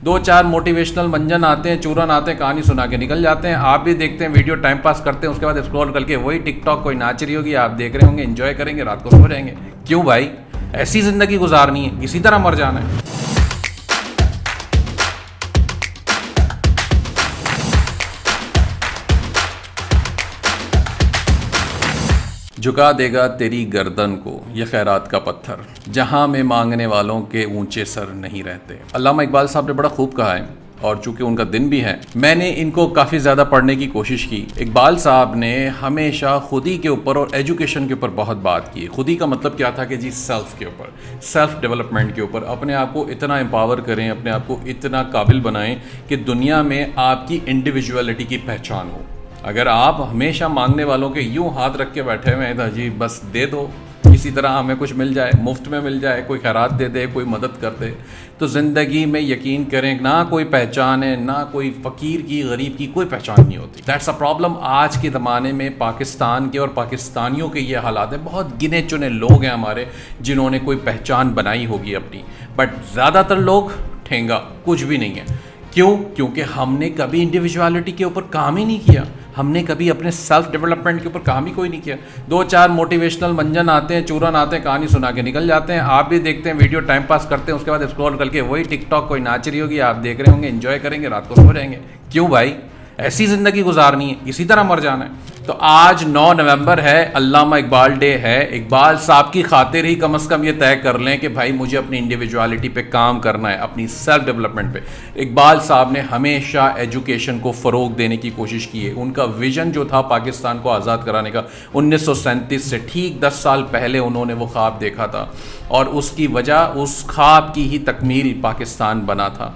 دو چار موٹیویشنل منجن آتے ہیں, چورن آتے ہیں, کہانی سنا کے نکل جاتے ہیں. آپ بھی دیکھتے ہیں ویڈیو, ٹائم پاس کرتے ہیں, اس کے بعد اسکرول کر کے وہی ٹک ٹاک کوئی ناچ رہی ہوگی, آپ دیکھ رہے ہوں گے, انجوائے کریں گے, رات کو سو جائیں گے. کیوں بھائی, ایسی زندگی گزارنی ہے, اسی طرح مر جانا ہے. جھکا دے گا تیری گردن کو یہ خیرات کا پتھر, جہاں میں مانگنے والوں کے اونچے سر نہیں رہتے. علامہ اقبال صاحب نے بڑا خوب کہا ہے, اور چونکہ ان کا دن بھی ہے میں نے ان کو کافی زیادہ پڑھنے کی کوشش کی. اقبال صاحب نے ہمیشہ خودی کے اوپر اور ایجوکیشن کے اوپر بہت بات کی. خودی کا مطلب کیا تھا کہ جی سیلف کے اوپر, سیلف ڈیولپمنٹ کے اوپر, اپنے آپ کو اتنا امپاور کریں, اپنے آپ کو اتنا قابل بنائیں کہ دنیا میں آپ کی انڈیویجولیٹی کی پہچان ہو. اگر آپ ہمیشہ مانگنے والوں کے یوں ہاتھ رکھ کے بیٹھے ہوئے ہیں تو جی بس دے دو, کسی طرح ہمیں کچھ مل جائے, مفت میں مل جائے, کوئی خیرات دے دے, کوئی مدد کر دے, تو زندگی میں یقین کریں نہ کوئی پہچان ہے, نہ کوئی فقیر کی, غریب کی کوئی پہچان نہیں ہوتی. That's a problem. آج کے زمانے میں پاکستان کے اور پاکستانیوں کے یہ حالات ہیں. بہت گنے چنے لوگ ہیں ہمارے جنہوں نے کوئی پہچان بنائی ہوگی اپنی, بٹ زیادہ تر لوگ ٹھینگا, کچھ بھی نہیں ہے. کیوں؟ کیونکہ ہم نے کبھی انڈیویجوالٹی کے اوپر کام ہی نہیں کیا, ہم نے کبھی اپنے سیلف ڈیولپمنٹ کے اوپر کام ہی کوئی نہیں کیا. دو چار موٹیویشنل منجن آتے ہیں, چورن آتے ہیں, کہانی سنا کے نکل جاتے ہیں. آپ بھی دیکھتے ہیں ویڈیو, ٹائم پاس کرتے ہیں, اس کے بعد اسکرول کر کے وہی ٹک ٹاک کوئی ناچ رہی ہوگی, آپ دیکھ رہے ہوں گے, انجوائے کریں گے, رات کو سو جائیں گے. کیوں بھائی, ایسی زندگی گزارنی ہے, اسی طرح مر جانا ہے. تو آج 9 نومبر ہے, علامہ اقبال ڈے ہے. اقبال صاحب کی خاطر ہی کم از کم یہ طے کر لیں کہ بھائی مجھے اپنی انڈیویجوالٹی پہ کام کرنا ہے, اپنی سیلف ڈیولپمنٹ پہ. اقبال صاحب نے ہمیشہ ایجوکیشن کو فروغ دینے کی کوشش کی ہے. ان کا ویژن جو تھا پاکستان کو آزاد کرانے کا 1937 سے ٹھیک 10 سال پہلے انہوں نے وہ خواب دیکھا تھا, اور اس کی وجہ اس خواب کی ہی تکمیل پاکستان بنا تھا.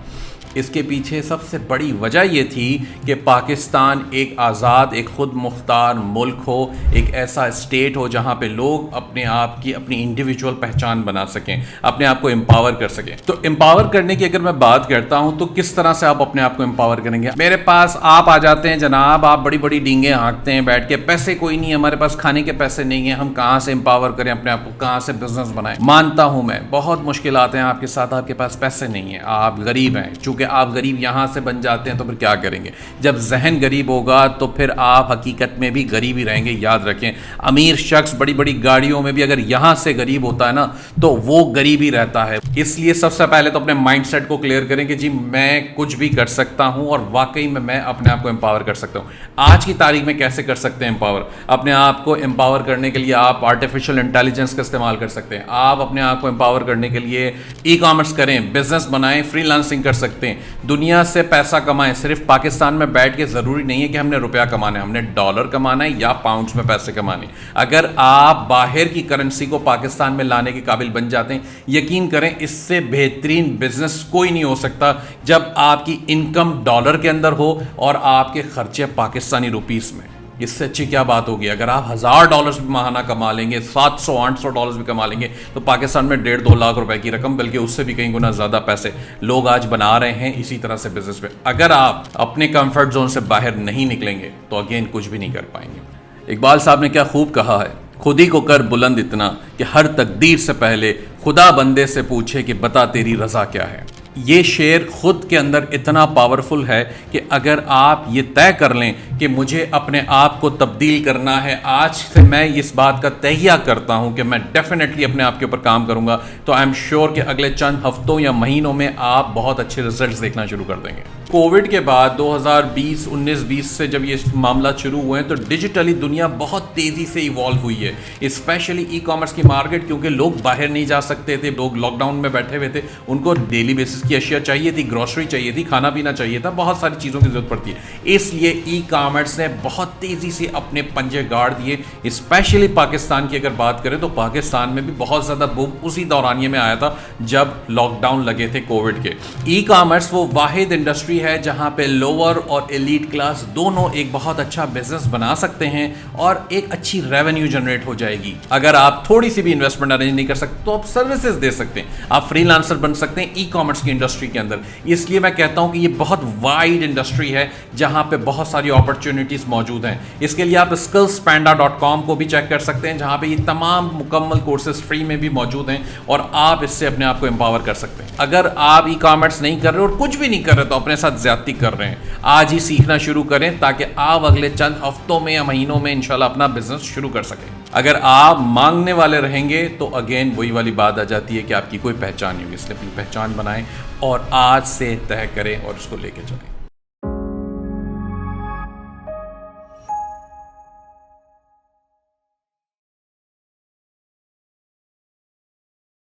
اس کے پیچھے سب سے بڑی وجہ یہ تھی کہ پاکستان ایک آزاد, ایک خود مختار ملک ہو, ایک ایسا اسٹیٹ ہو جہاں پہ لوگ اپنے آپ کی اپنی انڈیویجول پہچان بنا سکیں, اپنے آپ کو امپاور کر سکیں. تو امپاور کرنے کی اگر میں بات کرتا ہوں تو کس طرح سے آپ اپنے آپ کو امپاور کریں گے؟ میرے پاس آپ آ جاتے ہیں جناب, آپ بڑی بڑی ڈینگیں ہانکتے ہیں بیٹھ کے, پیسے کوئی نہیں ہے ہمارے پاس, کھانے کے پیسے نہیں ہیں, ہم کہاں سے امپاور کریں اپنے آپ کو, کہاں سے بزنس بنائیں. مانتا ہوں میں بہت مشکلات ہیں آپ کے ساتھ, آپ کے پاس پیسے نہیں ہیں, آپ غریب ہیں. چونکہ آپ غریب یہاں سے بن جاتے ہیں تو پھر کیا کریں گے؟ جب ذہن غریب ہوگا تو پھر آپ حقیقت میں بھی غریب ہی رہیں گے. یاد رکھیں, امیر شخص بڑی بڑی گاڑیوں میں بھی اگر یہاں سے غریب ہوتا ہے نا تو وہ غریب ہی رہتا ہے. اس لیے سب سے پہلے تو اپنے مائنڈ سیٹ کو کلیئر کریں کہ جی میں کچھ بھی کر سکتا ہوں, اور واقعی میں اپنے آپ کو امپاور کر سکتا ہوں. آج کی تاریخ میں کیسے کر سکتے ہیں امپاور؟ اپنے آپ کو امپاور کرنے کے لیے آپ آرٹیفیشل انٹیلیجنس کا استعمال کر سکتے ہیں. آپ اپنے آپ کو امپاور کرنے کے لیے ای کامرس کریں, بزنس بنائیں, فری لانسنگ کر سکتے ہیں, دنیا سے پیسہ کمائیں. صرف پاکستان میں بیٹھ کے ضروری نہیں ہے کہ ہم نے روپیہ کمانا ہے, ہم نے ڈالر کمانا ہے یا پاؤنڈز میں پیسے کمانے. اگر آپ باہر کی کرنسی کو پاکستان میں لانے کے قابل بن جاتے ہیں, یقین کریں اس سے بہترین بزنس کوئی نہیں ہو سکتا جب آپ کی انکم ڈالر کے اندر ہو اور آپ کے خرچے پاکستانی روپیز میں. اس سے اچھی کیا بات ہوگی؟ اگر آپ $1000 بھی ماہانہ کما لیں گے, $700-800 بھی کما لیں گے, تو پاکستان میں 1.5-2 لاکھ روپے کی رقم, بلکہ اس سے بھی کئی گنا زیادہ پیسے لوگ آج بنا رہے ہیں اسی طرح سے بزنس پہ. اگر آپ اپنے کمفرٹ زون سے باہر نہیں نکلیں گے تو اگین کچھ بھی نہیں کر پائیں گے. اقبال صاحب نے کیا خوب کہا ہے, خودی کو کر بلند اتنا کہ ہر تقدیر سے پہلے خدا بندے سے پوچھے کہ بتا تیری رضا کیا ہے. یہ شعر خود کے اندر اتنا پاورفل ہے کہ اگر آپ یہ طے کر لیں کہ مجھے اپنے آپ کو تبدیل کرنا ہے, آج سے میں اس بات کا تہیہ کرتا ہوں کہ میں ڈیفینیٹلی اپنے آپ کے اوپر کام کروں گا, تو آئی ایم شیور کہ اگلے چند ہفتوں یا مہینوں میں آپ بہت اچھے ریزلٹس دیکھنا شروع کر دیں گے. کووڈ کے بعد 2019-20 سے جب یہ معاملات شروع ہوئے ہیں تو ڈیجیٹلی دنیا بہت تیزی سے ایوالو ہوئی ہے, اسپیشلی ای کامرس کی مارکیٹ, کیونکہ لوگ باہر نہیں جا سکتے تھے, لوگ لاک ڈاؤن میں بیٹھے ہوئے تھے, ان کو ڈیلی بیسس کی اشیاء چاہیے تھی, گروسری چاہیے تھی, کھانا پینا چاہیے تھا, بہت ساری چیزوں کی ضرورت پڑتی ہے. اس لیے ای کامرس نے بہت تیزی سے اپنے پنجے گاڑ دیے. اسپیشلی پاکستان کی اگر بات کریں تو پاکستان میں بھی بہت زیادہ بوم اسی دورانیے میں آیا تھا جب لاک ڈاؤن لگے تھے کووڈ کے. ای کامرس وہ واحد انڈسٹری ہے جہاں پہ لوور اور ایلیٹ کلاس دونوں ایک بہت اچھا بزنس بنا سکتے ہیں اور ایک اچھی ریونیو جنریٹ ہو جائے گی. اگر آپ تھوڑی سی بھی انویسٹمنٹ ارینج نہیں کر سکتے تو آپ سروسز دے سکتے ہیں, آپ فری لانسر بن سکتے ہیں ای کامرس کی انڈسٹری کے اندر. اس لیے میں کہتا ہوں کہ یہ بہت وائڈ انڈسٹری ہے جہاں پہ بہت ساری اپرچونیٹی اپارچونیٹیز موجود ہیں. اس کے لیے آپ skillspanda.com کو بھی چیک کر سکتے ہیں, جہاں پہ یہ تمام مکمل کورسز فری میں بھی موجود ہیں اور آپ اس سے اپنے آپ کو امپاور کر سکتے ہیں. اگر آپ ای کامرس نہیں کر رہے اور کچھ بھی نہیں کر رہے تو اپنے ساتھ زیادتی کر رہے ہیں. آج ہی سیکھنا شروع کریں تاکہ آپ اگلے چند ہفتوں میں یا مہینوں میں انشاءاللہ اپنا بزنس شروع کر سکیں. اگر آپ مانگنے والے رہیں گے تو اگین وہی والی بات آ جاتی ہے کہ آپ کی کوئی پہچان نہیں ہوگی. اس لیے اپنی پہچان بنائیں اور آج سے طے کریں اور اس کو لے کے چلیں.